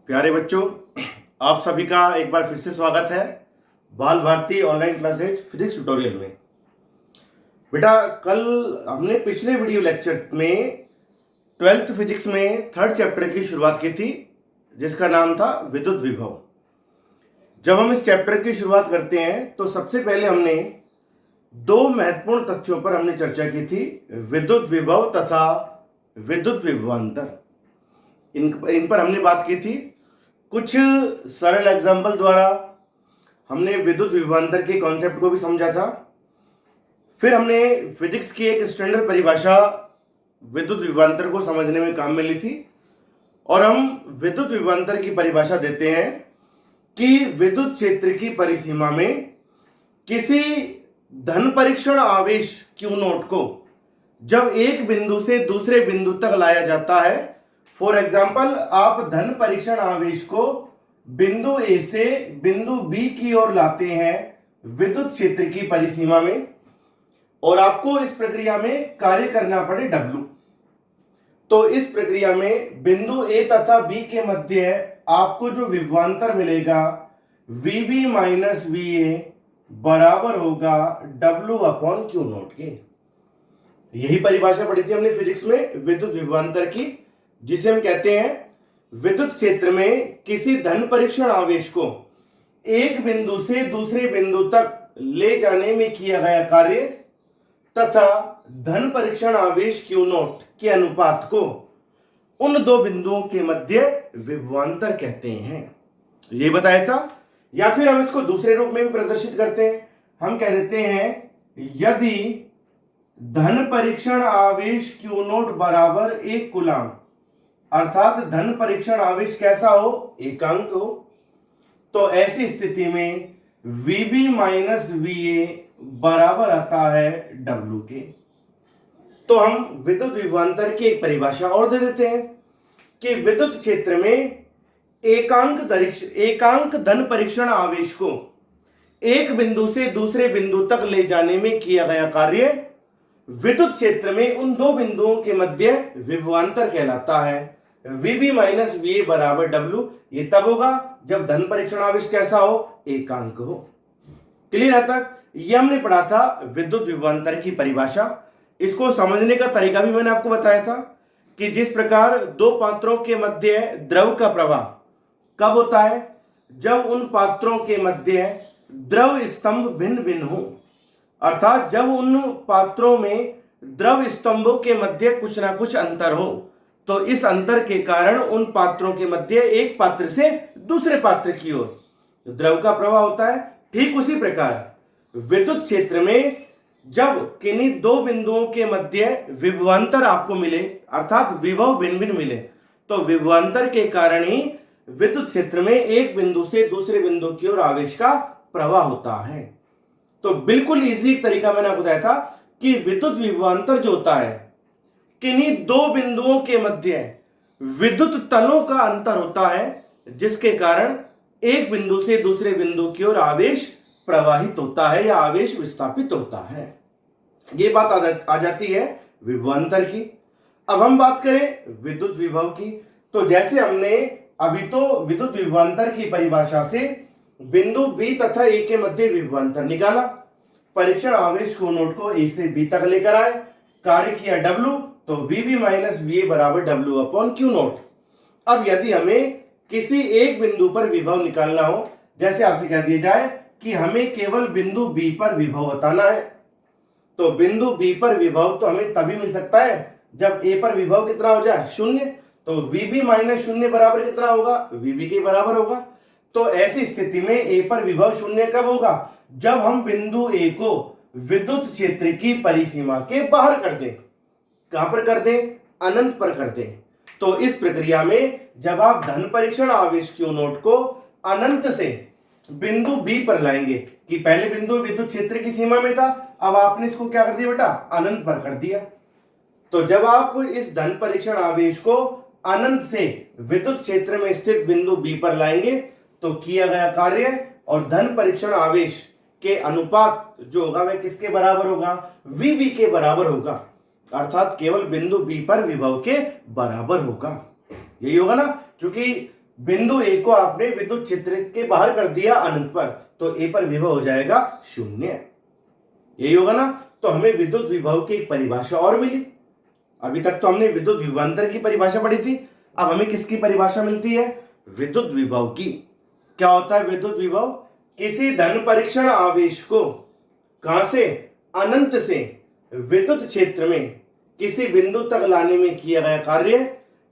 प्यारे बच्चों, आप सभी का एक बार फिर से स्वागत है Bal Bharati online classes physics tutorial में। बेटा, कल हमने पिछले वीडियो लेक्चर में 12th फिजिक्स में 3rd चैप्टर की शुरुआत की थी, जिसका नाम था विद्युत विभव। जब हम इस चैप्टर की शुरुआत करते हैं तो सबसे पहले हमने दो महत्वपूर्ण तथ्यों पर हमने चर्चा की थी, विद्युत विभव तथा विद्युत विभवांतर। इन पर हमने बात की थी। कुछ सरल एग्जाम्पल द्वारा हमने विद्युत विभवांतर के कॉन्सेप्ट को भी समझा था। फिर हमने फिजिक्स की एक स्टैंडर्ड परिभाषा विद्युत विभवांतर को समझने में काम में ली थी, और हम विद्युत विभवांतर की परिभाषा देते हैं कि विद्युत क्षेत्र की परिसीमा में किसी धन परीक्षण आवेश Q नोट को जब एक बिंदु से दूसरे बिंदु तक लाया जाता है, फॉर एग्जाम्पल आप धन परीक्षण आवेश को बिंदु ए से बिंदु बी की ओर लाते हैं विद्युत क्षेत्र की परिसीमा में, और आपको इस प्रक्रिया में कार्य करना पड़े W, तो इस प्रक्रिया में बिंदु ए तथा बी के मध्य आपको जो विभवांतर मिलेगा VB माइनस VA बराबर होगा W अपॉन Q नोट के। यही परिभाषा पढ़ी थी हमने फिजिक्स में विद्युत विभवांतर की, जिसे हम कहते हैं विद्युत क्षेत्र में किसी धन परीक्षण आवेश को एक बिंदु से दूसरे बिंदु तक ले जाने में किया गया कार्य तथा धन परीक्षण आवेश Q नोट के अनुपात को उन दो बिंदुओं के मध्य विभवांतर कहते हैं। ये बताया था। या फिर हम इसको दूसरे रूप में भी प्रदर्शित करते हैं। हम कह देते हैं यदि धन परीक्षण आवेश Q नोट बराबर 1 कूलाम, अर्थात धन परीक्षण आवेश कैसा हो, एकांक हो, तो ऐसी स्थिति में VB माइनस VA बराबर आता है W के। तो हम विद्युत विभवांतर की एक परिभाषा और दे देते हैं कि विद्युत क्षेत्र में एकांक धन परीक्षण आवेश को एक बिंदु से दूसरे बिंदु तक ले जाने में किया गया कार्य विद्युत क्षेत्र में उन दो बिंदुओं के मध्य विभवांतर कहलाता है। VB माइनस VA बराबर W। ये तब होगा जब धन परीक्षण आवेश कैसा हो, एकांक हो। क्लियर है तक? ये हमने पढ़ा था विद्युत विभवांतर की परिभाषा। इसको समझने का तरीका भी मैंने आपको बताया था कि जिस प्रकार दो पात्रों के मध्य द्रव का प्रवाह कब होता है, जब उन पात्रों के मध्य द्रव स्तंभ भिन्न भिन्न हो, अर्थात जब उन पात्रों में द्रव स्तंभों के मध्य कुछ ना कुछ अंतर हो, तो इस अंतर के कारण उन पात्रों के मध्य एक पात्र से दूसरे पात्र की ओर द्रव का प्रवाह होता है। ठीक उसी प्रकार विद्युत क्षेत्र में जब किन्हीं दो बिंदुओं के मध्य विभवांतर आपको मिले, अर्थात विभव भिन्न भिन्न मिले, तो विभवांतर के कारण ही विद्युत क्षेत्र में एक बिंदु से दूसरे बिंदु की ओर आवेश का प्रवाह होता है। तो बिल्कुल इजी तरीका मैंने आपको बताया था कि विद्युत विभवांतर जो होता है, किन्हीं दो बिंदुओं के मध्य विद्युत तलों का अंतर होता है, जिसके कारण एक बिंदु से दूसरे बिंदु की ओर आवेश प्रवाहित होता है या आवेश विस्थापित होता है। यह बात आ जाती है विभवांतर की। अब हम बात करें विद्युत विभव की। तो जैसे हमने अभी तो विद्युत विभवांतर की परिभाषा से बिंदु B तथा A के मध्य विभवांतर निकाला, परीक्षण आवेश Q नोट को A से B तक लेकर आए, कार्य किया W, तो VB माइनस VA बराबर W अपॉन Q नोट। अब यदि हमें किसी एक बिंदु पर विभव निकालना हो, जैसे आपसे कह दिया जाए कि हमें केवल बिंदु B पर विभव बताना है, तो बिंदु B पर विभव तो हमें तभी मिल सकता है जब A पर विभव कितना हो जाए, 0। तो VB माइनस 0 बराबर कितना होगा, VB के बराबर होगा। तो ऐसी स्थिति में A पर विभव 0 कब होगा, जब हम बिंदु A को विद्युत क्षेत्र की परिसीमा के बाहर कर दें। कहां पर कर दें, अनंत पर कर दें। तो इस प्रक्रिया में जब आप धन परीक्षण आवेश Q नोट को अनंत से बिंदु B पर लाएंगे, कि पहले बिंदु विद्युत क्षेत्र की सीमा में था, अब आपने इसको क्या कर दिया बेटा, अनंत पर कर दिया। तो जब आप इस धन परीक्षण आवेश को अनंत से विद्युत क्षेत्र में स्थित बिंदु B पर लाएंगे, तो किया गया कार्य और धन परीक्षण आवेश के अनुपात जो होगा वह किसके बराबर होगा, VB के बराबर होगा, अर्थात केवल बिंदु B पर विभव के बराबर होगा। यही होगा ना, क्योंकि बिंदु ए को आपने विद्युत क्षेत्र के बाहर कर दिया अनंत पर, तो ए पर विभव हो जाएगा 0। यही होगा ना। तो हमें विद्युत विभव की एक परिभाषा और मिली। अभी तक तो हमने विद्युत विभवांतर की परिभाषा पढ़ी थी, अब हमें किसकी परिभाषा मिलती है? विद्युत विभव की। क्या होता है विद्युत विभव? किसी धन परीक्षण आवेश को कहां से? अनंत से विद्युत क्षेत्र में किसी बिंदु तक लाने में किया गया कार्य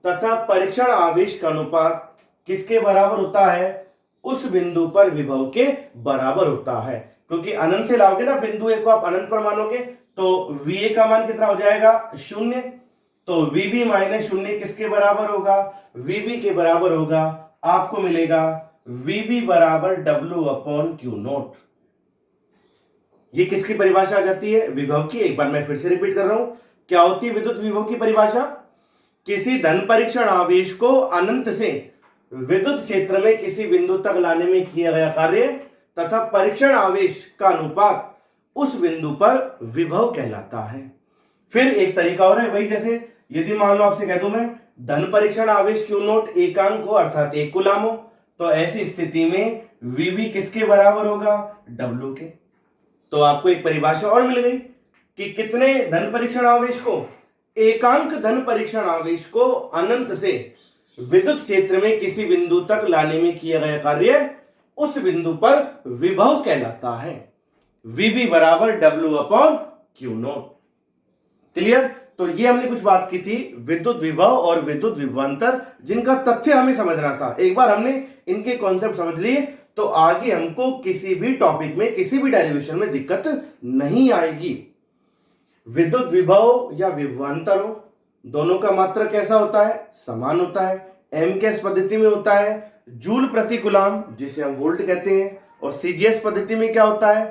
तथा परीक्षण आवेश का अनुपात किसके बराबर होता है? उस बिंदु पर विभव के बराबर होता है। क्योंकि अनंत से लाओगे ना बिंदु ए को, आप अनंत पर मानोगे, तो वी का मान कितना हो जाएगा? 0। तो वीबी माइनस 0 किसके बराबर होगा? वीबी के बराबर होगा, आपको मिलेगा वीबी बराबर डब्ल्यू अपॉन क्यू नोट। ये किसकी परिभाषा आ जाती है? विभव की। एक बार मैं फिर से रिपीट कर रहा हूं, क्या होती है विद्युत विभव की परिभाषा? किसी धन परीक्षण आवेश को अनंत से विद्युत क्षेत्र में किसी बिंदु तक लाने में किया गया कार्य तथा परीक्षण आवेश का अनुपात उस बिंदु पर विभव कहलाता है। फिर एक तरीका और है, वही जैसे यदि मान लो आपसे कह दूं मैं धन परीक्षण आवेश क्यू नोट एकांक हो अर्थात 1 कूलम हो, तो ऐसी स्थिति में वीबी किसके बराबर होगा? डब्ल्यू के। तो आपको एक परिभाषा और मिल गई कि कितने धन परीक्षण आवेश को? एकांक धन परीक्षण आवेश को अनंत से विद्युत क्षेत्र में किसी बिंदु तक लाने में किया गया कार्य उस बिंदु पर विभव कहलाता है। वीबी बराबर W upon Q note. Clear? तो ये हमने कुछ बात की थी विद्युत विभव और विद्युत विभवांतर, जिनका तथ्य हमें समझना था। एक बार हमने इनके कॉन्सेप्ट समझ लिए तो आगे हमको किसी भी टॉपिक में, किसी भी डेरिवेशन में दिक्कत नहीं आएगी। विद्युत विभव या विभवांतर हो, दोनों का मात्रक कैसा होता है? समान होता है। एमकेएस पद्धति में होता है जूल प्रति कूलम, जिसे हम वोल्ट कहते हैं, और सीजीएस पद्धति में क्या होता है?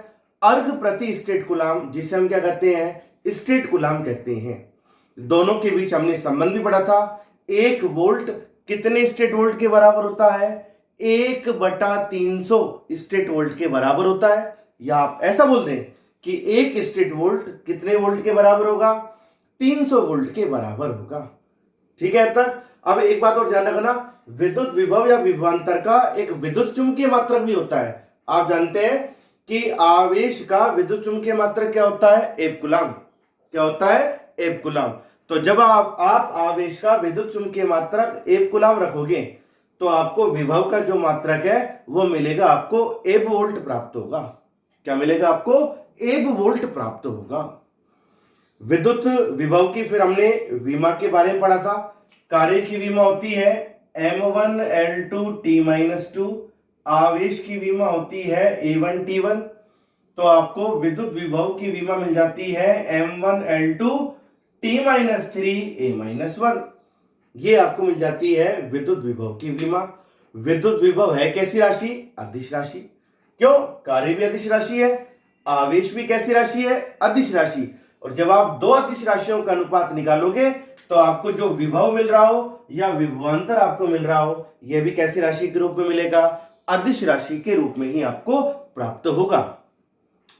अर्ग प्रति स्टेट कूलम, जिसे हम क्या कहते हैं? स्टेट कूलम कहते हैं। दोनों के बीच हमने संबंध भी पढ़ा था। 1 वोल्ट कितने स्टेट वोल्ट के बराबर होता है? 1/300 स्टेट वोल्ट के बराबर होता है। या आप ऐसा बोल दें कि 1 स्टेट वोल्ट कितने वोल्ट के बराबर होगा? 300 वोल्ट के बराबर होगा। ठीक है तक? अब एक बात और ध्यान रखना, विद्युत विभव या विभवांतर का एक विद्युत चुंबकीय मात्रक भी होता है। आप जानते हैं कि आवेश का विद्युत चुंबकीय मात्रक क्या होता है? 1 कूलम। क्या होता है? 1 कूलम। तो जब आप आवेश का विद्युत चुंबकीय मात्रक 1 कूलम रखोगे तो आपको विभव का जो मात्रक है वो मिलेगा, आपको 1 वोल्ट प्राप्त होगा। क्या मिलेगा? आपको 1 वोल्ट प्राप्त होगा। विद्युत विभव की फिर हमने विमा के बारे में पढ़ा था। कार्य की विमा होती है M1 L2 T-2, आवेश की विमा होती है A1 T1। तो आपको विद्युत विभव की विमा मिल जाती है M1 L2 T-3 A-1। ये आपको मिल जाती है विद्युत विभव की विमा। विद्युत विभव है कैसी राशि? अदिश राशि। क्यों? कार्य भी अदिश राशि है, आवेश भी कैसी राशि है? अदिश राशि। और जब आप दो अदिश राशियों का अनुपात निकालोगे तो आपको जो विभव मिल रहा हो या विभवांतर आपको मिल रहा हो, यह भी कैसी राशि के रूप में मिलेगा? अदिश राशि के रूप में ही आपको प्राप्त होगा।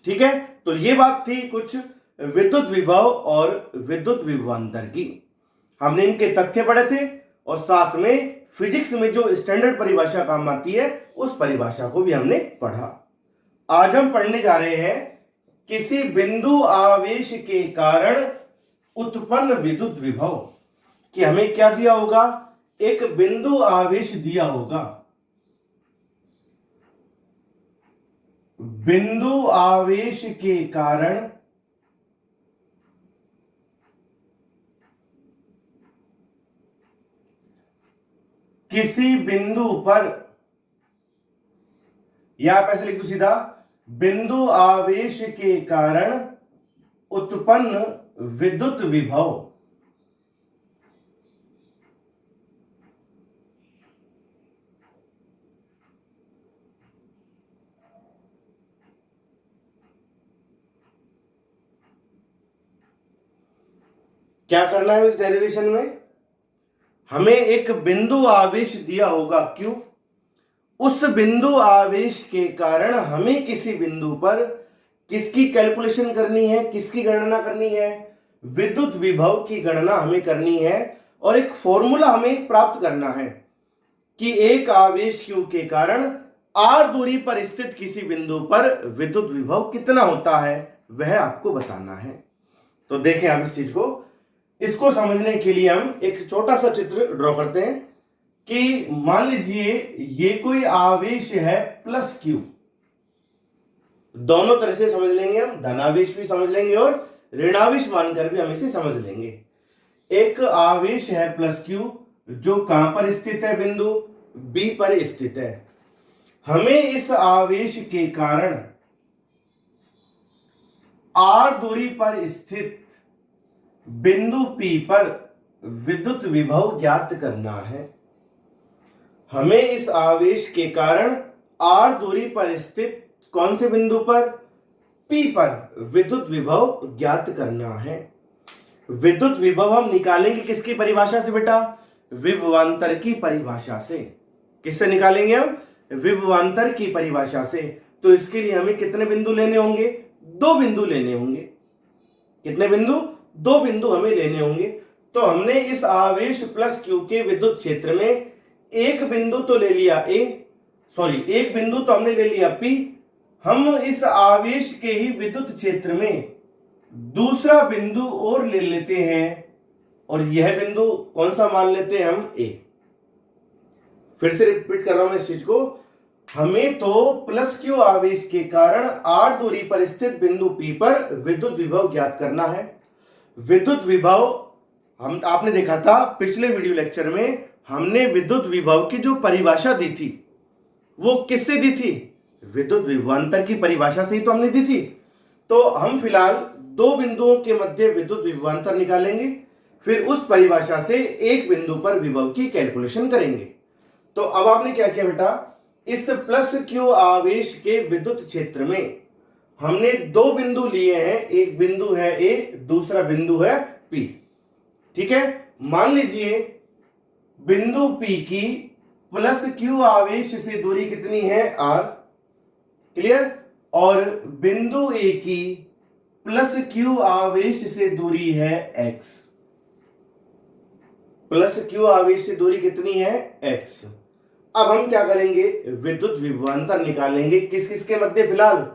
ठीक है? तो ये बात थी कुछ विद्युत विभव और विद्युत विभवांतर की। हमने इनके तथ्य पढ़े थे और साथ में फिजिक्स में जो स्टैंडर्ड परिभाषा काम आती है उस परिभाषा को भी हमने पढ़ा। आज हम पढ़ने जा रहे हैं किसी बिंदु आवेश के कारण उत्पन्न विद्युत विभव। कि हमें क्या दिया होगा? एक बिंदु आवेश दिया होगा, बिंदु आवेश के कारण किसी बिंदु पर, या आप ऐसे लिख दो सीधा, बिंदु आवेश के कारण उत्पन्न विद्युत विभव। क्या करना है इस डेरिवेशन में? हमें एक बिंदु आवेश दिया होगा Q, उस बिंदु आवेश के कारण हमें किसी बिंदु पर किसकी कैलकुलेशन करनी है? किसकी गणना करनी है? विद्युत विभव की गणना हमें करनी है और एक फॉर्मूला हमें प्राप्त करना है। कि एक आवेश Q के कारण R दूरी पर स्थित किसी बिंदु पर विद्युत विभव कितना होता है वह आपको बताना है। तो देखें आप इस चीज को, इसको समझने के लिए हम एक छोटा सा चित्र ड्रॉ करते हैं कि मान लीजिए ये कोई आवेश है प्लस Q, दोनों तरह से समझ लेंगे हम, धनावेश भी समझ लेंगे और ऋणावेश मानकर भी हम इसे समझ लेंगे। एक आवेश है प्लस Q जो कहां पर स्थित है, बिंदु B पर स्थित है। हमें इस आवेश के कारण R दूरी पर स्थित बिंदु P पर विद्युत विभव ज्ञात करना है। हमें इस आवेश के कारण R दूरी पर स्थित कौन से बिंदु पर, P पर विद्युत विभव ज्ञात करना है। विद्युत विभव हम निकालेंगे किसकी परिभाषा से बेटा, विभवांतर की परिभाषा से। किससे निकालेंगे हम, विभवांतर की परिभाषा से। तो इसके लिए हमें कितने बिंदु लेने होंगे, 2 बिंदु लेने होंगे। कितने बिंदु, 2 बिंदु हमें लेने होंगे। तो हमने इस आवेश प्लस Q के विद्युत क्षेत्र में एक बिंदु तो ले लिया एक बिंदु तो हमने ले लिया P। हम इस आवेश के ही विद्युत क्षेत्र में दूसरा बिंदु और ले लेते हैं और यह बिंदु कौन सा मान लेते हैं हम, A। फिर से रिपीट कर रहा हूं मैं इस चीज को, हमें तो प्लस Q आवेश के कारण R दूरी पर स्थित बिंदु P पर विद्युत विभव ज्ञात करना है। विद्युत विभव आपने देखा था पिछले वीडियो लेक्चर में, हमने विद्युत विभव की जो परिभाषा दी थी वो किससे दी थी, विद्युत विभवांतर की परिभाषा से ही तो हमने दी थी। तो हम फिलहाल 2 बिंदुओं के मध्य विद्युत विभवांतर निकालेंगे, फिर उस परिभाषा से एक बिंदु पर विभव की कैलकुलेशन करेंगे। तो अब आपने क्या किया बेटा, इस प्लस Q आवेश के विद्युत क्षेत्र में हमने 2 बिंदु लिए हैं, एक बिंदु है A, दूसरा बिंदु है P। ठीक है, मान लीजिए बिंदु P की प्लस Q आवेश से दूरी कितनी है, R। क्लियर। और बिंदु A की प्लस Q आवेश से दूरी है X। प्लस Q आवेश से दूरी कितनी है, X। अब हम क्या करेंगे, विद्युत विभवांतर निकालेंगे किस किस के मध्य, फिलहाल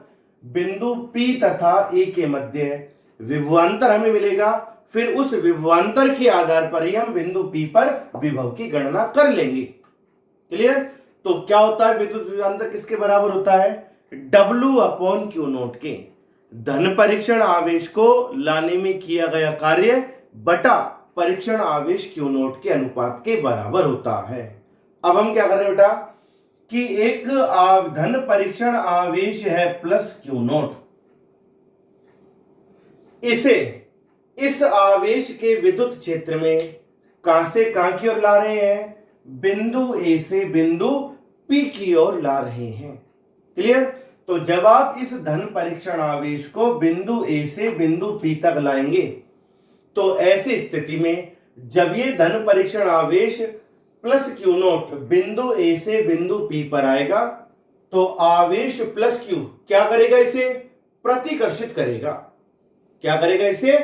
बिंदु P तथा A के मध्य विभवांतर हमें मिलेगा। फिर उस विभवांतर के आधार पर ही हम बिंदु P पर विभव की गणना कर लेंगे। क्लियर। तो क्या होता है, विद्युत विभवांतर किसके बराबर होता है, W/Q0 के धन परीक्षण आवेश को लाने में किया गया कार्य बटा परीक्षण आवेश Q0 के अनुपात के बराबर होता है। अब हम क्या कर रहे हैं बेटा कि एक धन परीक्षण आवेश है प्लस Q0, इसे इस आवेश के विद्युत क्षेत्र में कहां से कहां की ओर ला रहे हैं, बिंदु A से बिंदु P की ओर ला रहे हैं। क्लियर। तो जब आप इस धन परीक्षण आवेश को बिंदु A से बिंदु P तक लाएंगे तो ऐसी स्थिति में जब ये धन परीक्षण आवेश प्लस Q0 बिंदु A से बिंदु P पर आएगा तो आवेश प्लस Q क्या करेगा, इसे प्रतिकर्षित करेगा। क्या करेगा, इसे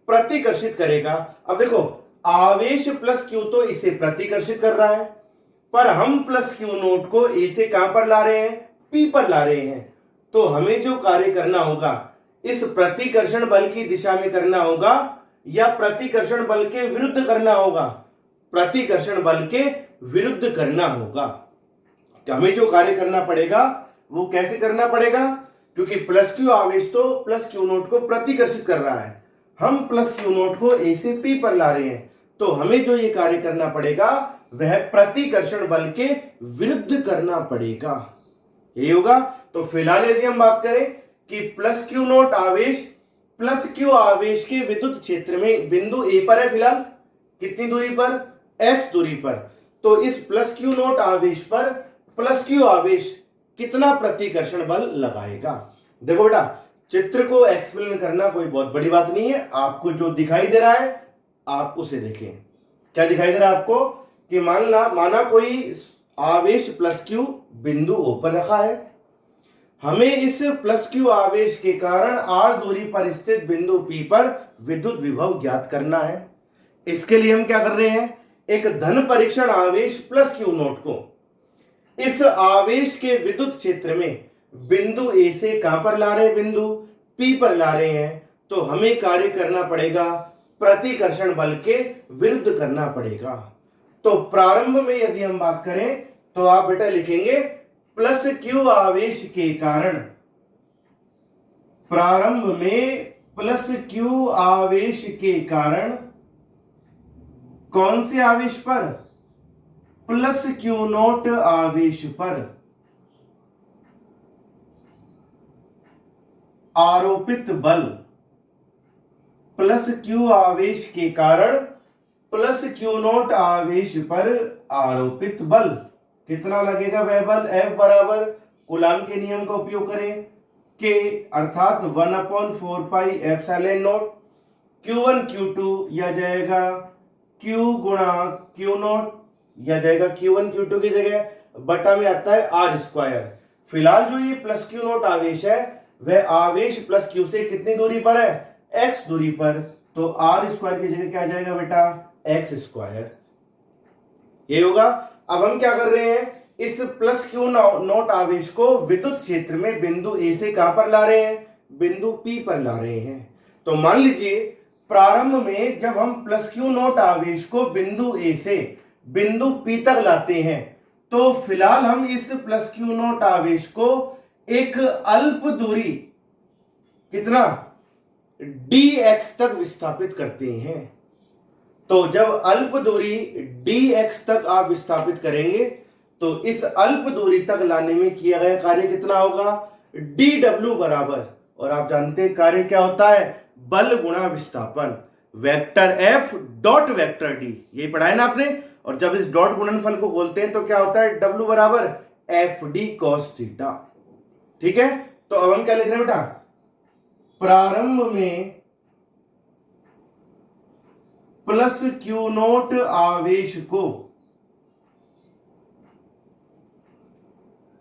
प्रतिकर्षित करेगा। अब देखो आवेश प्लस Q तो इसे प्रतिकर्षित कर रहा है, पर हम प्लस Q0 को A से कहां पर ला रहे हैं, P पर ला रहे हैं। तो हमें जो कार्य करना होगा इस प्रतिकर्षण बल की दिशा में करना होगा या प्रतिकर्षण बल के विरुद्ध करना होगा, प्रतिकर्षण बल के विरुद्ध करना होगा। तो हमें जो कार्य करना पड़ेगा वो कैसे करना पड़ेगा, क्योंकि प्लस Q आवेश तो प्लस Q0 को प्रतिकर्षित कर रहा है, हम प्लस Q0 को A से P पर ला रहे हैं। तो हमें जो ये कार्य करना पड़ेगा वह प्रतिकर्षण बल के विरुद्ध करना पड़ेगा, यही होगा। तो फिलहाल यदि हम बात करें कि प्लस Q0 आवेश प्लस Q आवेश के विद्युत क्षेत्र में बिंदु A पर है, फिलहाल कितनी दूरी पर, X दूरी पर। तो इस प्लस Q0 आवेश पर प्लस Q आवेश कितना प्रतिकर्षण बल लगाएगा। देखो बेटा चित्र को एक्सप्लेन करना कोई बहुत बड़ी बात नहीं है, आपको जो दिखाई दे रहा है आप उसे देखें। क्या दिखाई दे रहा है आपको कि माना कोई आवेश प्लस Q बिंदु O पर रखा है, हमें इस प्लस Q आवेश के कारण R दूरी पर स्थित बिंदु P पर विद्युत विभव ज्ञात करना है। इसके लिए हम क्या कर रहे हैं, एक धन परीक्षण आवेश प्लस क्यू नॉट को इस आवेश के विद्युत क्षेत्र में बिंदु ए से कहां पर ला रहे हैं, बिंदु पी पर ला रहे हैं, तो हमें कार्य करना पड़ेगा प्रतिकर्षण बल के विरुद्ध करना पड़ेगा। तो प्रारंभ में यदि हम बात करें तो आप बेटा लिखेंगे प्लस क्यू आवेश के कारण, प्रारंभ में प्लस क्यू आवेश के कारण कौन से आवेश पर, प्लस क्यू नॉट आवेश पर आरोपित बल, प्लस क्यू आवेश के कारण प्लस क्यू नॉट आवेश पर आरोपित बल कितना लगेगा वह बल, F बराबर कूलाम के नियम का उपयोग करें के अर्थात 1/4 pi epsilon not Q1 Q2 या जाएगा Q गुणा Q नॉट या जाएगा Q1 Q2 की जगह बटा में आता है R स्क्वायर। फिलहाल जो ये प्लस क्यू नॉट आवेश है वह आवेश प्लस क्यू से कितनी दूरी पर है, x दूरी पर, तो R स्क्वायर की जगह क्या आ जाएगा बेटा, x स्क्वायर। ये होगा। अब हम क्या कर रहे हैं, इस प्लस क्यू नॉट आवेश को विद्युत क्षेत्र में बिंदु ए से कहां पर ला रहे हैं, बिंदु पी पर ला रहे हैं। तो मान लीजिए प्रारंभ में जब हम प्लस क्यू नॉट आवेश को बिंदु ए से बिंदु पी तक लाते हैं तो फिलहाल हम इस प्लस क्यू नॉट आवेश को एक अल्प दूरी कितना dx तक विस्थापित करते हैं। तो जब अल्प दूरी dx तक आप विस्थापित करेंगे तो इस अल्प दूरी तक लाने में किया गया कार्य कितना होगा, dw बराबर, और आप जानते हैं कार्य क्या होता है, बल गुणा विस्थापन, vector F dot vector d, यही पढ़ा है ना आपने। और जब इस डॉट गुणनफल को खोलते हैं तो क्या होता है, W बराबर FD cos थीटा। ठीक है, तो अब हम क्या लिख रहे हैं बेटा, प्रारंभ में प्लस क्यू नॉट आवेश को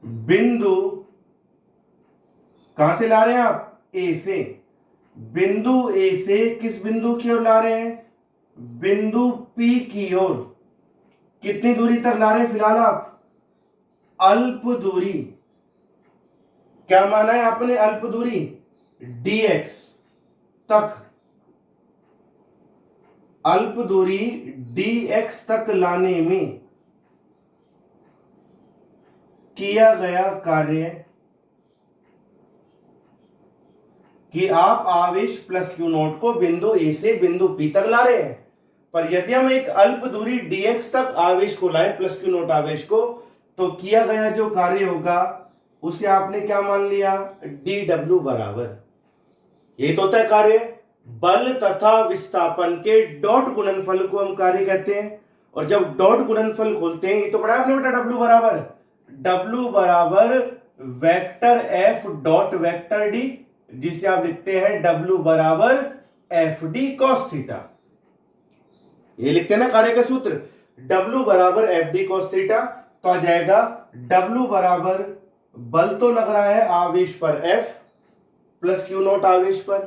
बिंदु कहां से ला रहे हैं आप, ए से, बिंदु ए से किस बिंदु की ओर ला रहे हैं, बिंदु पी की ओर। कितनी दूरी तक ला रहे हैं फिलहाल आप, अल्प दूरी, क्या माना है आपने, अल्प दूरी dx तक, अल्प दूरी dx तक लाने में किया गया कार्य कि आप आवेश प्लस क्यू नॉट को बिंदु ए से बिंदु पी तक ला रहे हैं। पर यदि हम एक अल्प दूरी dx तक आवेश को लाए, प्लस क्यू नॉट आवेश को, तो किया गया जो कार्य होगा उसे आपने क्या मान लिया, dw बराबर, ये तो होता है कार्य, बल तथा विस्थापन के डॉट गुणनफल को हम कार्य कहते हैं। और जब डॉट गुणनफल खोलते हैं, ये तो पढ़ा आपने बेटा, W बराबर vector F dot vector d, जिसे आप लिखते हैं W बराबर FD cos थीटा। ये लिखते हैं ना कार्य का सूत्र, W बराबर FD cos थीटा। तो आ जाएगा W बराबर, बल तो लग रहा है आवेश पर F प्लस क्यू नॉट आवेश पर,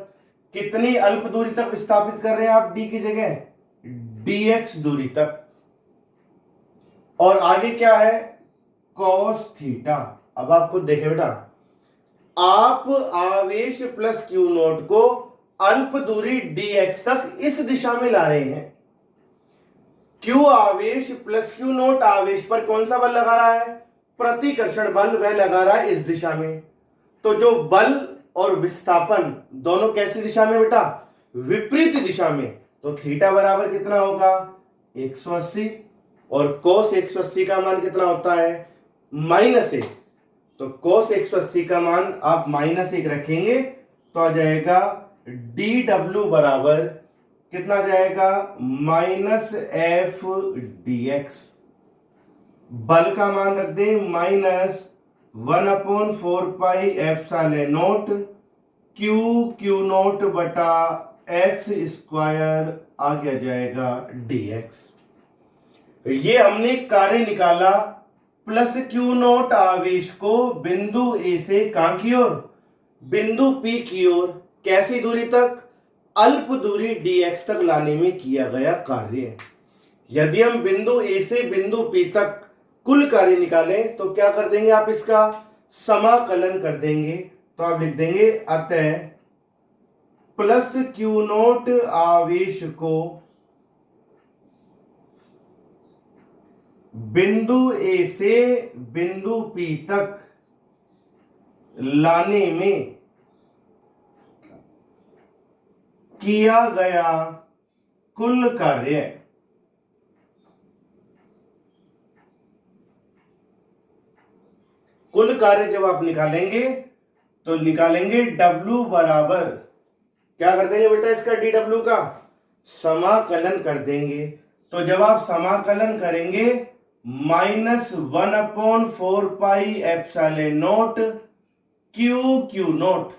कितनी अल्प दूरी तक विस्थापित कर रहे हैं आप d की जगह, dx दूरी तक, और आगे क्या है, cos थीटा। अब आप खुद देखें बेटा, आप आवेश प्लस क्यू नॉट को अल्प दूरी dx तक इस दिशा में ला रहे हैं। q आवेश प्लस क्यू नॉट आवेश पर कौन सा बल लगा रहा है, प्रतिकर्षण बल, वह लगा रहा है इस दिशा में। तो जो बल और विस्थापन दोनों कैसी दिशा में बेटा, विपरीत दिशा में। तो थीटा बराबर कितना होगा, 180, और कोस 180 का मान कितना होता है, -1। तो कोस 180 का मान आप -1 रखेंगे तो आ जाएगा dw बराबर कितना जाएगा, -f dx। बल का मान रख दें -1/4 pi epsilon not Q not बटा x स्क्वायर आ गया जाएगा dx। ये हमने कार्य निकाला, प्लस क्यू नॉट आवेश को बिंदु ए से कहां की ओर, बिंदु पी की ओर, कैसी दूरी तक, अल्प दूरी dx तक लाने में किया गया कार्य। यदि हम बिंदु ए से बिंदु पी तक कुल कार्य निकालें तो क्या कर देंगे आप, इसका समाकलन कर देंगे। तो आप लिख देंगे अतः प्लस क्यू नोट आवेश को बिंदु ए से बिंदु पी तक लाने में किया गया कुल कार्य जब आप निकालेंगे तो निकालेंगे W बराबर, क्या कर देंगे बेटा, इसका dW का समाकलन कर देंगे। तो जब आप समाकलन करेंगे -1/4πε0 क्यू नोट,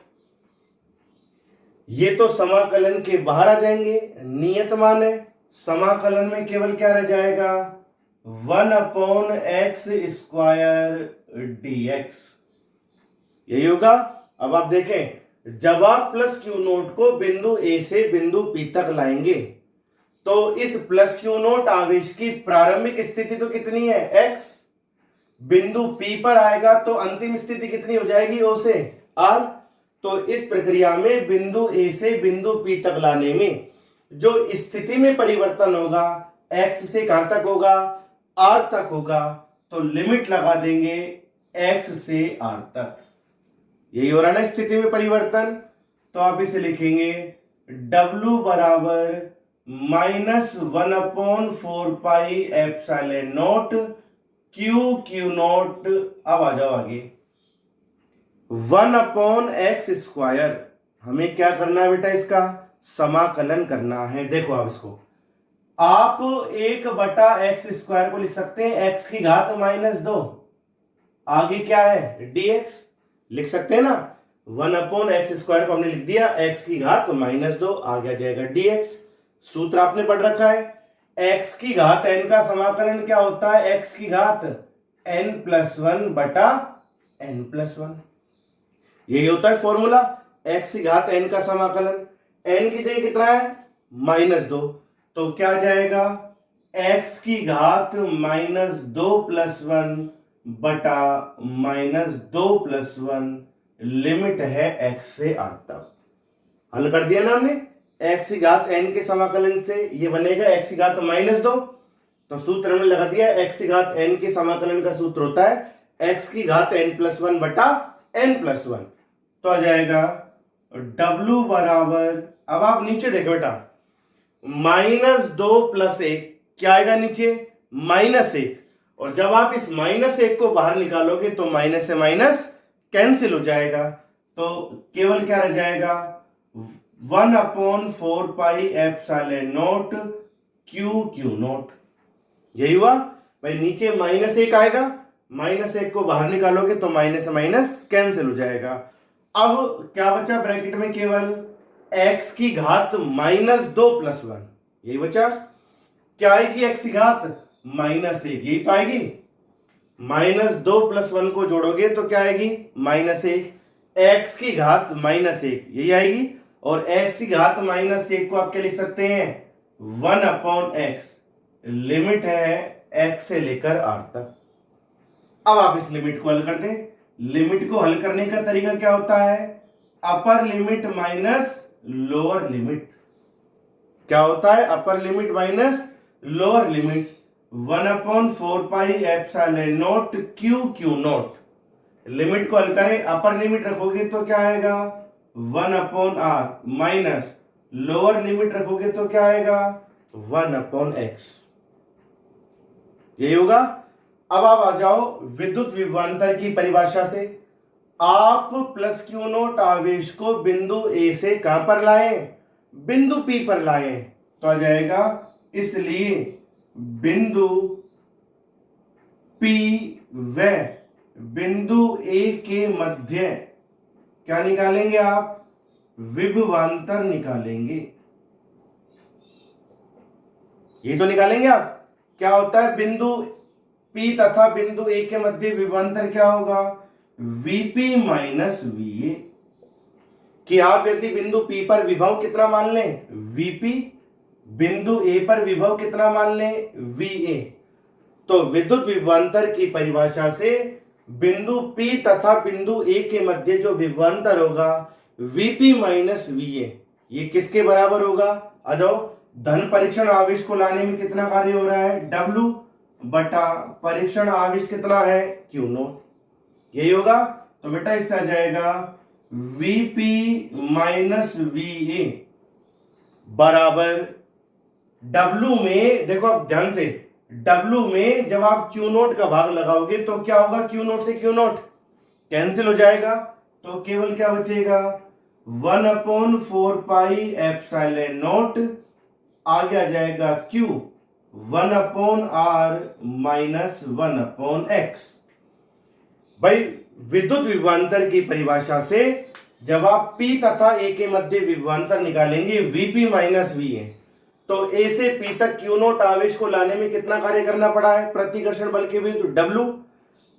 ये तो समाकलन के बाहर आ जाएंगे, नियत मान है। समाकलन में केवल क्या रह जाएगा, 1/x² dx, यही होगा। अब आप देखें, जब आप प्लस क्यू नोट को बिंदु ए से बिंदु पी तक लाएंगे तो इस प्लस क्यू नोट आवेश की प्रारंभिक स्थिति तो कितनी है, x। बिंदु पी पर आएगा तो अंतिम स्थिति कितनी हो जाएगी, O से R। तो इस प्रक्रिया में बिंदु ए से बिंदु पी तक लाने में जो स्थिति में परिवर्तन होगा, x से कहां तक होगा, R तक होगा। तो लिमिट लगा देंगे x से R तक, यही हो रहा है ना स्थिति में परिवर्तन। तो आप इसे लिखेंगे W बराबर -1/4πε0 क्यू नोट। अब आ जाओ आगे, 1/x²। हमें क्या करना है बेटा, इसका समाकलन करना है। देखो आप इसको, आप 1/x² को लिख सकते हैं x की घात -2, आगे क्या है dx, लिख सकते हैं ना। 1/x² को हमने लिख दिया x की घात -2, आगे आ जाएगा dx। सूत्र आपने पढ़ रखा है, x की घात n का समाकलन क्या होता है, x की घात n+1/n+1, यही होता है फॉर्मूला, x की घात n का समाकलन। n की जगह कितना है, -2, तो क्या जाएगा, x की घात -2+1/-2+1, लिमिट है x से r तक। हल कर दिया ना हमने, x की घात n के समाकलन से ये बनेगा x की घात -2, तो सूत्र हमने लगा दिया, x की घात n के समाकलन का सूत्र होता है x की घात n+1/n+1। तो आ जाएगा W बराबर, अब आप नीचे देखो बेटा, -2 + 1, क्या आएगा नीचे, -1, और जब आप इस -1 को बाहर निकालोगे तो माइनस से माइनस कैंसिल हो जाएगा। तो केवल क्या रह जाएगा, 1/4πε0 क्यू नोट, यही हुआ भाई। नीचे -1 आएगा, -1 को बाहर निकालोगे तो माइनस से माइनस कैंसिल हो जाएगा। अब क्या बचा ब्रैकेट में, केवल x की घात -2+1, यही बचा। क्या आएगी x की घात -1, यही तो आएगी। -2+1 को जोड़ोगे तो क्या आएगी, -1, x की घात -1, यही आएगी। और x की घात -1 को आप क्या लिख सकते हैं, 1/x, लिमिट है x से लेकर r तक। अब आप इस लिमिट को हल कर दें। लिमिट को हल करने का तरीका क्या होता है, upper limit minus lower limit. क्या होता है, upper limit minus lower limit. 1/4πε0 q naught, limit को हल करें, अपर लिमिट रखोगे तो क्या आएगा, 1/r, माइनस लोअर लिमिट रखोगे तो क्या आएगा, 1/x, यही होगा। अब आप आ जाओ विद्युत विभवांतर की परिभाषा से। आप प्लस क्यू नोट आवेश को बिंदु ए से कहां पर लाए, बिंदु पी पर लाए, तो आ जाएगा, इसलिए बिंदु पी व बिंदु ए के मध्य क्या निकालेंगे आप, विभवांतर निकालेंगे। ये तो निकालेंगे आप। क्या होता है, बिंदु P तथा बिंदु A के मध्य विभवांतर क्या होगा, VP माइनस VA। कि आप यदि बिंदु P पर विभव कितना मान लें, VP, बिंदु ए पर विभव कितना मान लें, VA। तो विद्युत विभवांतर की परिभाषा से बिंदु P तथा बिंदु A के मध्य जो विभवांतर होगा VP माइनस VA, ये किसके बराबर होगा? आ जाओ, धन परीक्षण आवेश को लाने में कितना कार्य हो रहा है, W बटा परीक्षण आवेश कितना है, Q नोट, यही होगा। तो बेटा इससे आ जाएगा VP माइनस VA बराबर W में, देखो आप ध्यान से, W में जब आप Q नोट का भाग लगाओगे तो क्या होगा, Q नोट से Q नोट कैंसिल हो जाएगा, तो केवल क्या बचेगा, 1/4 पाई एप्सिलॉन नोट, आगे आ जाएगा Q 1/R माइनस 1/x। भाई विद्युत विभवांतर की परिभाषा से जब आप P तथा A के मध्य विभवांतर निकालेंगे VP माइनस VA, तो A से P तक Q नोट आवेश को लाने में कितना कार्य करना पड़ा है, प्रतिकर्षण बल के विरुद्ध W,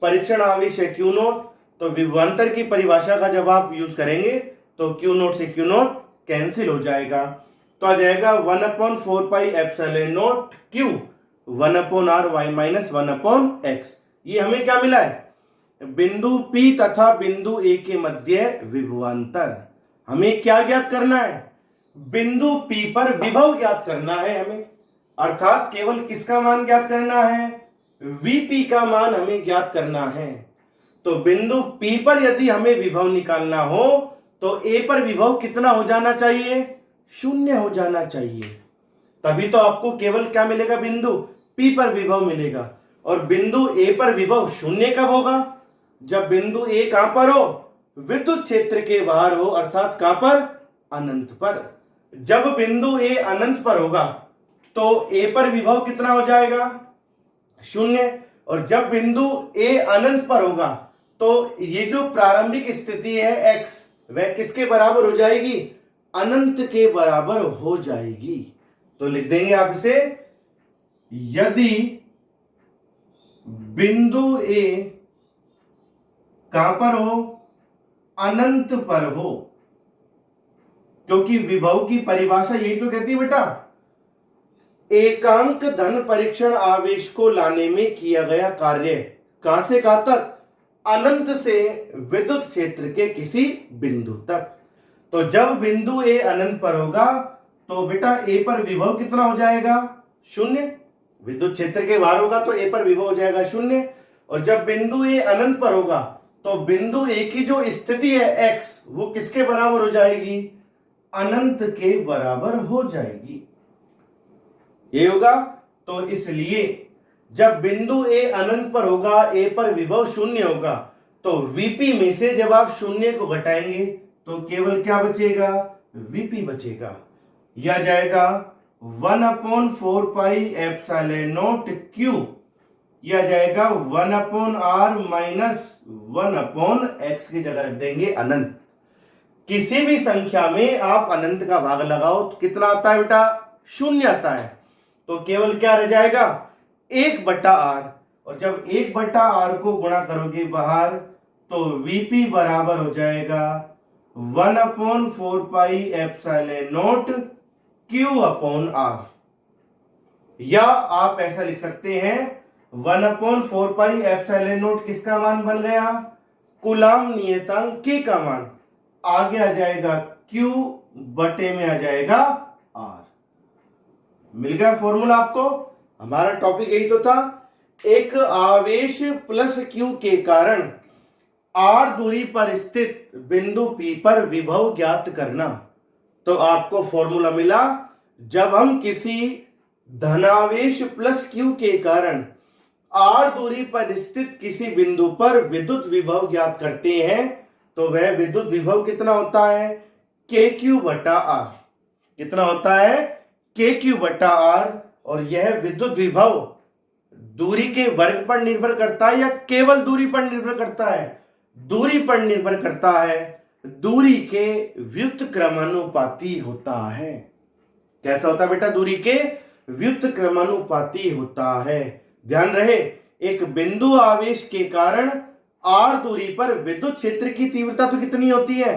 परीक्षण आवेश है Q नोट, तो विभवांतर की परिभाषा का जब आप यूज करेंगे तो Q नोट से Q नोट कैंसिल हो जाएगा, तो आ जाएगा 1/4 pi epsilon note Q 1/R y minus 1/x। ये हमें क्या मिला है, बिंदु P तथा बिंदु A के मध्य विभवांतर। हमें क्या ज्ञात करना है, बिंदु P पर विभव ज्ञात करना है हमें, अर्थात केवल किसका मान ज्ञात करना है, VP का मान हमें ज्ञात करना है। तो बिंदु P पर यदि हमें विभव निकालना हो तो A पर विभव कितना हो जाना चाहिए, 0 हो जाना चाहिए, तभी तो आपको केवल क्या मिलेगा, बिंदु P पर विभव मिलेगा। और बिंदु A पर विभव 0 कब होगा, जब बिंदु A कहां पर हो, विद्युत क्षेत्र के बाहर हो, अर्थात कहां पर, अनंत पर। जब बिंदु A अनंत पर होगा तो A पर विभव कितना हो जाएगा, 0। और जब बिंदु A अनंत पर होगा तो ये जो प्रारंभिक स्थिति है x, वह किसके बराबर हो जाएगी, अनंत के बराबर हो जाएगी। तो लिख देंगे आप इसे, यदि बिंदु A कहां पर हो, अनंत पर हो, क्योंकि विभव की परिभाषा यही तो कहती है बेटा, एकांक धन परीक्षण आवेश को लाने में किया गया कार्य कहां से कहां तक, अनंत से विद्युत क्षेत्र के किसी बिंदु तक। तो जब बिंदु A अनंत पर होगा तो बेटा A पर विभव कितना हो जाएगा, 0। विद्युत क्षेत्र के बाहर होगा तो A पर विभव हो जाएगा 0। और जब बिंदु A अनंत पर होगा तो बिंदु A की जो स्थिति है x, वो किसके बराबर हो जाएगी, अनंत के बराबर हो जाएगी, ये होगा। तो इसलिए जब बिंदु A अनंत पर होगा, A पर विभव 0 होगा, तो VP में से जब आप 0 को घटाएंगे तो केवल क्या बचेगा, VP बचेगा। यह जाएगा 1/4 पाई एप्सिलॉन नोट Q, यह जाएगा 1/R माइनस 1/x की जगह रख देंगे अनंत। किसी भी संख्या में आप अनंत का भाग लगाओ तो कितना आता है बेटा, 0 आता है, तो केवल क्या रह जाएगा, 1/R। और जब 1/R को गुणा करोगे बाहर तो VP बराबर हो जाएगा 1/4 पाई एप्सिलॉन नोट Q/R, या आप ऐसा लिख सकते हैं 1/4 पाई एप्सिलॉन नोट किसका मान बन गया, कूलाम नियतांक K का मान, आगे आ जाएगा Q बटे में आ जाएगा R। मिल गया फॉर्मूला आपको। हमारा टॉपिक यही तो था, एक आवेश प्लस Q के कारण R दूरी पर स्थित बिंदु P पर विभव ज्ञात करना। तो आपको फॉर्मूला मिला, जब हम किसी धनावेश प्लस Q के कारण R दूरी पर स्थित किसी बिंदु पर विद्युत विभव ज्ञात करते हैं तो वह विद्युत विभव कितना होता है, KQ बटा R। कितना होता है, KQ बटा R। और यह विद्युत विभव दूरी के वर्ग पर निर्भर करता है या केवल दूरी पर निर्भर करता है, दूरी पर निर्भर करता है, दूरी के व्युत्क्रमानुपाती होता है। कैसा होता है बेटा, दूरी के व्युत्क्रमानुपाती होता है। ध्यान रहे, एक बिंदु आवेश के कारण R दूरी पर विद्युत क्षेत्र की तीव्रता तो कितनी होती है,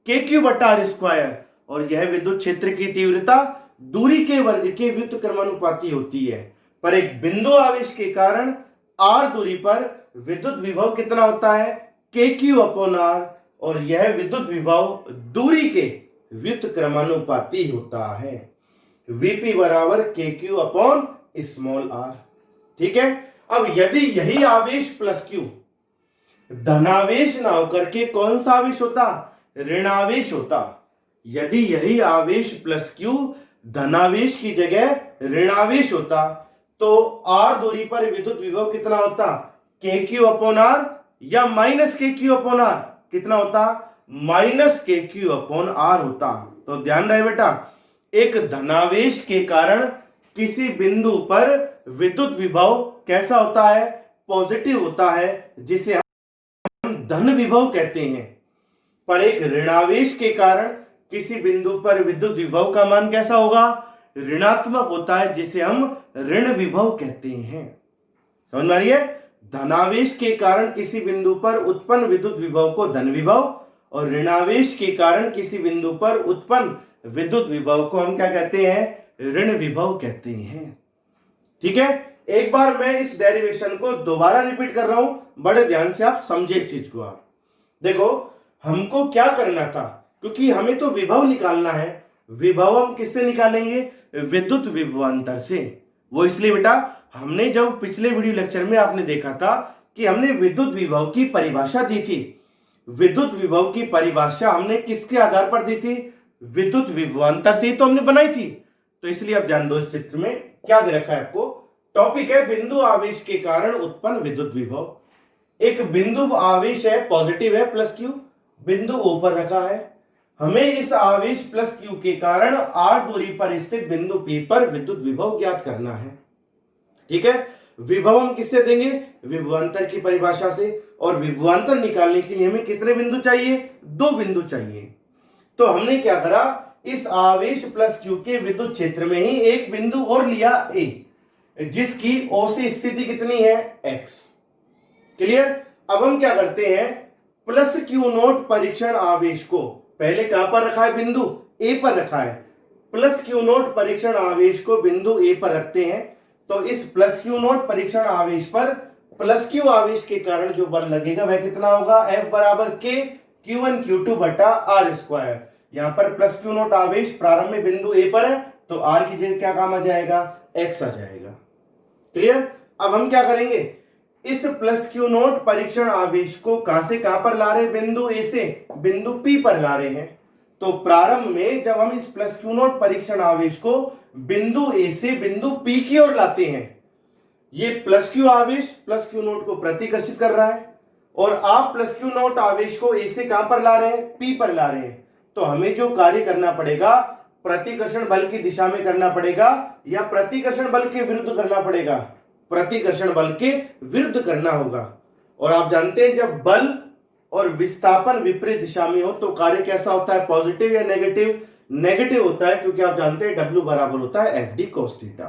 KQ बटा R स्क्वायर, और यह विद्युत क्षेत्र की तीव्रता दूरी के वर्ग के व्युत्क्रमानुपाती होती है, पर एक बिंदु आवेश के कारण r दूरी पर विद्युत विभव कितना होता है, KQ/r, और यह विद्युत विभव दूरी के व्युत्क्रमानुपाती होता है। Vp बराबर KQ/r। ठीक है। अब यदि यही आवेश प्लस Q धनावेश ना होकर के कौन सा आवेश होता, ऋणावेश होता। यदि यही आवेश प्लस Q धनावेश की जगह ऋणावेश होता तो r दूरी पर विद्युत विभव कितना होता, KQ/r या माइनस KQ/r, कितना होता, माइनस KQ/r होता। तो ध्यान रहे बेटा, एक धनावेश के कारण किसी बिंदु पर विद्युत विभव कैसा होता है, पॉजिटिव होता है, जिसे हम धन विभव कहते हैं। पर एक ऋणावेश के कारण किसी बिंदु पर विद्युत विभव का मान कैसा होगा, ऋणात्मक होता है, जिसे हम ऋण विभव कहते हैं। समझ में आ रही है? धनावेश के कारण किसी बिंदु पर उत्पन्न विद्युत विभव को धन विभव, और ऋणावेश के कारण किसी बिंदु पर उत्पन्न विद्युत विभव को हम क्या कहते हैं, ऋण विभव कहते हैं। ठीक है। एक बार मैं इस डेरिवेशन को दोबारा रिपीट कर रहा हूं, बड़े ध्यान से आप समझे इस चीज को। आप देखो, हमको क्या करना था, क्योंकि हमें तो विभव निकालना है। विभव हम किससे निकालेंगे, विद्युत विभवांतर से। वो इसलिए बेटा, हमने जब पिछले वीडियो लेक्चर में आपने देखा था कि हमने विद्युत विभव की परिभाषा दी थी। विद्युत विभव की परिभाषा हमने किसके आधार पर दी थी, विद्युत विभवांतर से ही तो हमने बनाई थी। तो इसलिए अब ध्यान दो, इस चित्र में क्या दे रखा है आपको, टॉपिक है बिंदु आवेश के कारण उत्पन्न विद्युत विभव। एक बिंदु आवेश है, पॉजिटिव है, प्लस Q, बिंदु O पर रखा है। हमें इस आवेश प्लस Q के कारण r दूरी पर स्थित बिंदु P पर विद्युत विभव ज्ञात करना है। ठीक है। विभव हम किससे देंगे, विभवांतर की परिभाषा से। और विभवांतर निकालने के लिए हमें कितने बिंदु चाहिए, 2 बिंदु चाहिए। तो हमने क्या करा, इस आवेश प्लस Q के विद्युत क्षेत्र में ही एक बिंदु और लिया A, जिसकी O से स्थिति कितनी है, x। क्लियर। अब हम क्या करते हैं, प्लस Q0 परीक्षण आवेश को पहले कहां पर रखा है, बिंदु A पर रखा है। प्लस Q0 परीक्षण आवेश को बिंदु A पर रखते हैं। तो इस प्लस Q0 परीक्षण आवेश पर प्लस Q आवेश के कारण जो बल लगेगा वह कितना होगा, F बराबर K Q1 Q2 बटा R स्क्वायर। यहां पर प्लस Q0 आवेश प्रारंभ में बिंदु A पर है, तो R की जगह क्या काम आ जाएगा, X आ जाएगा। क्लियर। अब हम क्या करेंगे, इस प्लस Q0 परीक्षण आवेश को कहां से कहां पर ला रहे हैं, बिंदु A से बिंदु P पर ला रहे हैं। तो प्रारंभ में जब हम इस प्लस Q0 परीक्षण आवेश को बिंदु A से बिंदु P की ओर लाते हैं, ये प्लस Q आवेश प्लस Q0 को प्रतिकर्षित कर रहा है, और आप प्लस Q0 आवेश को A से कहां पर ला रहे हैं, P पर ला रहे हैं। तो हमें जो कार्य करना पड़ेगा, प्रतिकर्षण बल की दिशा में करना पड़ेगा या प्रतिकर्षण बल के विरुद्ध करना पड़ेगा, प्रतिकर्षण बल के विरुद्ध करना होगा। और आप जानते हैं, जब बल और विस्थापन विपरीत दिशा में हो तो कार्य कैसा होता है, पॉजिटिव या नेगेटिव, नेगेटिव होता है, क्योंकि आप जानते हैं W बराबर होता है FD cos थीटा।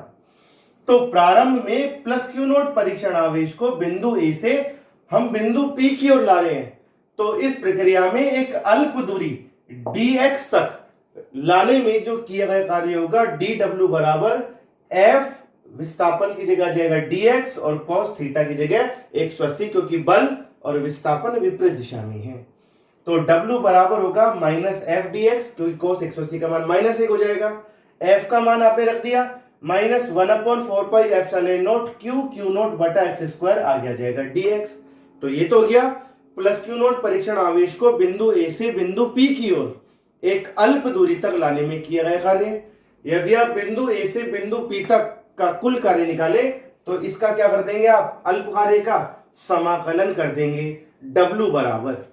तो प्रारंभ में प्लस Q0 परीक्षण आवेश को बिंदु A से हम बिंदु P की ओर ला रहे हैं। तो इस प्रक्रिया में एक अल्प दूरी dx तक लाने में जो किया गया कार्य होगा, dw बराबर F विस्थापन की जगह जाएगा dx और cos थीटा की जगह 180, क्योंकि बल और विस्थापन विपरीत दिशा में है। तो w बराबर होगा माइनस एफ dx, क्योंकि cos 180 का मान माइनस 1 हो जाएगा। f का मान आपने रख दिया minus 1/4 pi epsilon not Q0 बटा x स्क्वायर आ गया जाएगा dx। तो ये तो हो गया प्लस Q0 परीक्षण आवेश को बिंदु A से बिंदु P की ओर एक अल्प दूरी तक लाने में किया गया कार्य। यदि आप बिंदु A से बिंदु P तक का कुल कार्य निकाले तो इसका क्या कर देंगे, आप अल्प कार्य का समाकलन कर देंगे। W बराबर,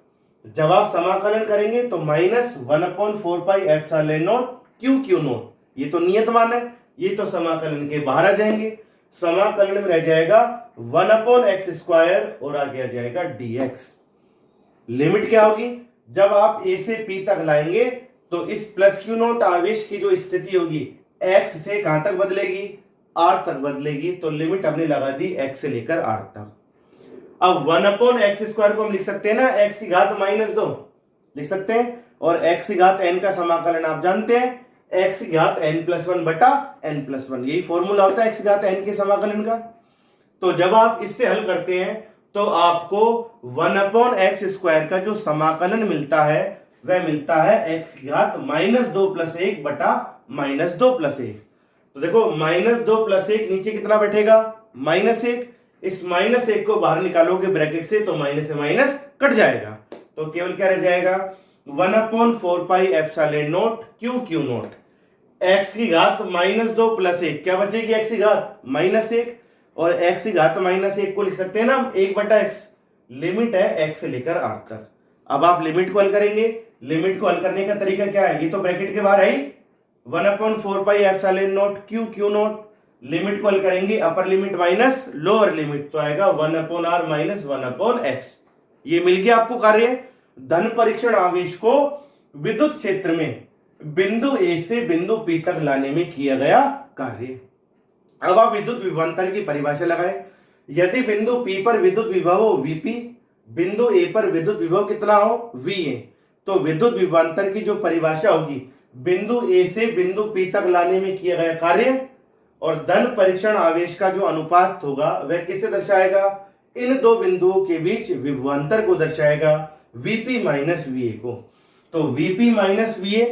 जब आप समाकलन करेंगे तो minus 1/4 pi epsilon not Q0, ये तो नियत मान है, ये तो समाकलन के बाहर आ जाएंगे। समाकलन में रह जाएगा 1/x स्क्वायर और आगे आ जाएगा dx। लिमिट क्या होगी, जब आप A से P तक लाएंगे तो इस प्लस Q0 आवेश की जो स्थिति होगी x से कहां तक बदलेगी, r तक बदलेगी। तो लिमिट हमने लगा दी x से लेकर r तक। अब 1/x स्क्वायर को हम लिख सकते हैं ना, x की घात -2 लिख सकते हैं, और x की घात n का समाकलन आप जानते हैं, x घात n+1 बटा n+1, यही फॉर्मूला होता है x घात n के समाकलन का। तो जब आप इससे हल करते हैं तो आपको 1/x² का जो समाकलन मिलता है वह मिलता है x घात -2 + 1 बटा -2 + 1। तो देखो -2 + 1 नीचे कितना बैठेगा -1, इस -1 को बाहर निकालोगे ब्रैकेट से तो माइनस से माइनस कट जाएगा, तो केवल क्या रह जाएगा 1/4 pi epsilon not q not x की घात -2 + 1, क्या बचेगी x की घात -1, और x की घात -1 को लिख सकते हैं ना हम 1/x, लिमिट है x से लेकर r तक। अब आप लिमिट को हल करेंगे, लिमिट को हल करने का तरीका क्या है, ये तो ब्रैकेट के बाहर है ही 1/4 pi epsilon not q not, limit को हल करेंगे अपर लिमिट माइनस लोअर लिमिट तो आएगा 1/r माइनस 1/x। ये मिल गया आपको कार्य। धन परीक्षण आवेश को विद्युत क्षेत्र में बिंदु A से बिंदु P तक लाने में किया गया कार्य। अब आप विद्युत विभवांतर की परिभाषा लगाएं। यदि बिंदु P पर विद्युत विभव हो Vp, बिंदु A पर विद्युत विभव कितना हो Va, तो विद्युत विभवांतर की जो परिभाषा होगी बिंदु A से बिंदु P तक लाने में किया गया कार्य और धन परीक्षण आवेश का जो अनुपात होगा वह किससे दर्शाएगा, इन दो बिंदुओं के बीच विभवांतर को दर्शाएगा Vp माइनस Va को। तो Vp माइनस Va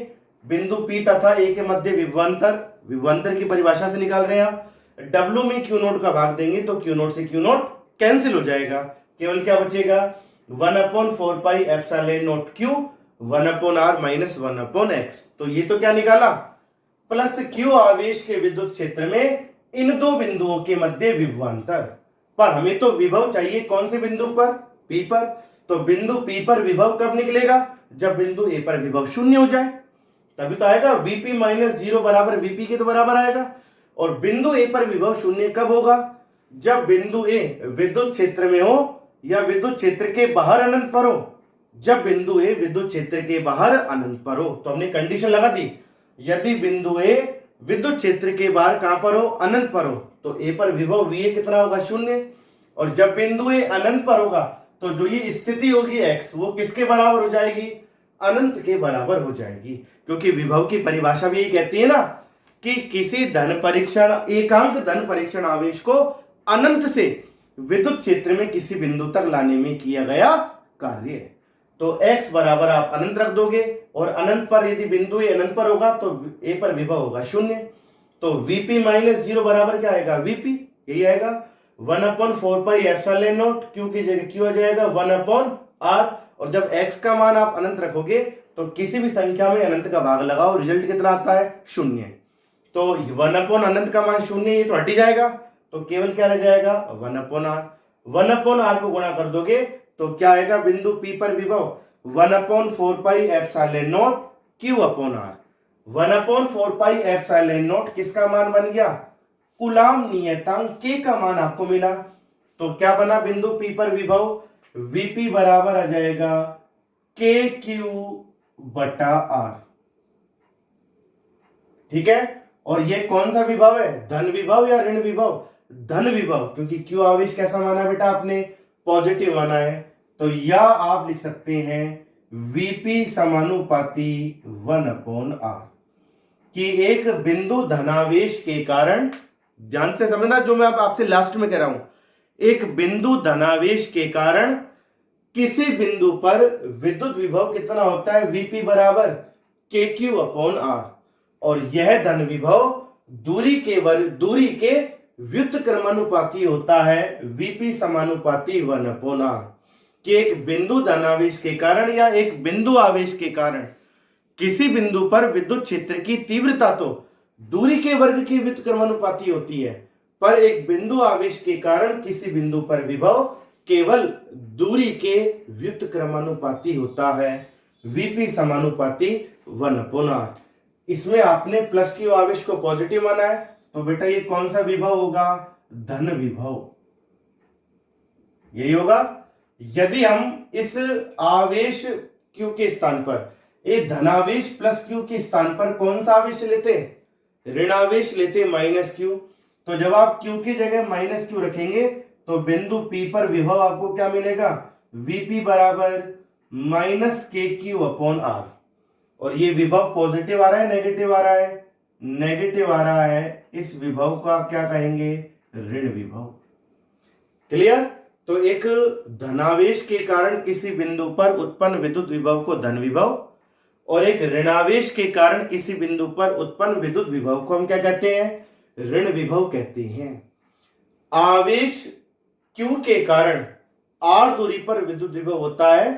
बिंदु P तथा A के मध्य विभवांतर की परिभाषा से निकाल रहे हैं आप। W में Q नोट का भाग देंगे तो Q नोट से Q नोट कैंसिल हो जाएगा, केवल क्या बचेगा 1/4 pi epsilon not Q 1/r minus 1/x। तो ये तो क्या निकाला प्लस Q आवेश के विद्युत क्षेत्र में इन दो बिंदुओं के मध्य विभवांतर। पर हमें तो विभव चाहिए कौन से बिंदु पर, P पर। तो बिंदु P पर विभव कब निकलेगा, जब बिंदु A पर विभव शून्य हो जाए, तभी तो आएगा Vp माइनस 0 बराबर Vp के तो बराबर आएगा। और बिंदु A पर विभव शून्य कब होगा, जब बिंदु A विद्युत क्षेत्र में हो या विद्युत क्षेत्र के बाहर अनंत पर हो। जब बिंदु A विद्युत क्षेत्र के बाहर अनंत पर हो तो हमने कंडीशन लगा दी, यदि बिंदु A विद्युत क्षेत्र के बाहर कहां पर हो, अनंत पर हो, तो A पर विभव Va कितना होगा 0। और जब बिंदु A अनंत पर होगा तो जो ये स्थिति होगी x वो किसके बराबर हो जाएगी, अनंत के बराबर हो जाएगी। क्योंकि विभव की परिभाषा भी ये कहती है ना कि किसी धन परीक्षण एकांक धन परीक्षण आवेश को अनंत से विद्युत क्षेत्र में किसी बिंदु तक लाने में किया गया कार्य। तो x बराबर आप अनंत रख दोगे और अनंत पर यदि बिंदु A अनंत पर होगा तो A पर विभव होगा 0। तो Vp माइनस 0 बराबर क्या आएगा Vp, यही आएगा 1/4 पाई एप्सिलॉन नॉट Q की जगह Q आ जाएगा 1/r। और जब x का मान आप अनंत रखोगे तो किसी भी संख्या में अनंत का भाग लगाओ, रिजल्ट कितना आता है 0। तो 1/ अनंत का मान 0, ये तो हट ही जाएगा, तो केवल क्या रह जाएगा 1/r। 1/r को गुणा कर दोगे तो क्या आएगा, बिंदु P पर विभव 1/4 pi epsilon not Q/r। 1/4 pi epsilon not किसका मान बन गया, कूलाम नियतांक K का मान आपको मिला। तो क्या बना, बिंदु P पर विभव Vp बराबर आ जाएगा KQ/r। ठीक है, और ये कौन सा विभव है, धन विभव या ऋण विभव, धन विभव, क्योंकि Q आवेश कैसा माना बेटा आपने, पॉजिटिव माना है। तो या आप लिख सकते हैं Vp समानुपाती 1/r कि एक बिंदु धनावेश के कारण, ध्यान से समझना जो मैं आपसे लास्ट में कह रहा हूं, एक बिंदु धनावेश के कारण किसी बिंदु पर विद्युत विभव कितना होता है, Vp बराबर KQ/r। और यह धन विभव दूरी के व्युत्क्रमानुपाती होता है Vp समानुपाती 1/r। कि एक बिंदु धनावेश के कारण या एक बिंदु आवेश के कारण किसी बिंदु पर विद्युत क्षेत्र की तीव्रता तो दूरी के वर्ग की व्युत्क्रमानुपाती होती है, पर एक बिंदु आवेश के कारण किसी बिंदु पर विभव केवल दूरी के व्युत्क्रमानुपाती होता है, Vp समानुपाती 1/r। इसमें आपने प्लस Q आवेश को पॉजिटिव माना है, तो बेटा ये कौन सा विभव होगा, धन विभव, यही होगा। यदि हम इस आवेश Q के स्थान पर एक धनावेश प्लस Q के स्थान पर कौन सा आवेश लेते, ऋण आवेश लेते -Q, तो जब आप Q की जगह -Q रखेंगे तो बिंदु P पर विभव आपको क्या मिलेगा, Vp बराबर -KQ/r। और ये विभव पॉजिटिव आ रहा है नेगेटिव आ रहा है, नेगेटिव आ रहा है, इस विभव का क्या कहेंगे, ऋण विभव। क्लियर। तो एक धनावेश के कारण किसी बिंदु पर उत्पन्न विद्युत विभव को धन विभव, और एक ऋणावेश के कारण किसी बिंदु पर उत्पन्न विद्युत विभव को हम क्या कहते हैं, ऋण विभव कहते हैं। आवेश Q के कारण R दूरी पर विद्युत विभव होता है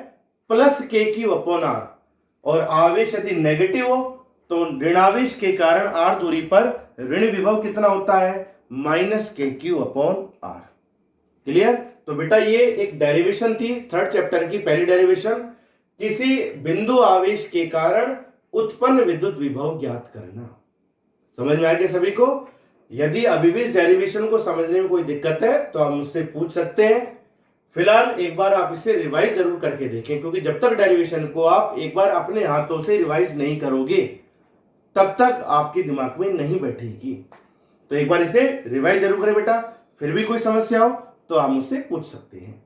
प्लस KQ/R, और आवेश यदि नेगेटिव हो तो ऋणावेश के कारण R दूरी पर ऋण विभव कितना होता है, -KQ/R। क्लियर। तो बेटा ये एक डेरिवेशन थी थर्ड चैप्टर की, पहली डेरिवेशन, किसी बिंदु आवेश के कारण उत्पन्न विद्युत विभव ज्ञात करना। समझ में आ गया सभी को। यदि अभी भी इस डेरिवेशन को समझने में कोई दिक्कत है तो आप मुझसे पूछ सकते हैं। फिलहाल एक बार आप इसे रिवाइज जरूर करके देखें, क्योंकि जब तक डेरिवेशन को आप एक बार अपने हाथों से रिवाइज नहीं करोगे तब तक आपके दिमाग में नहीं बैठेगी। तो एक बार इसे रिवाइज जरूर करें बेटा। फिर भी कोई समस्या हो तो आप मुझसे पूछ सकते हैं।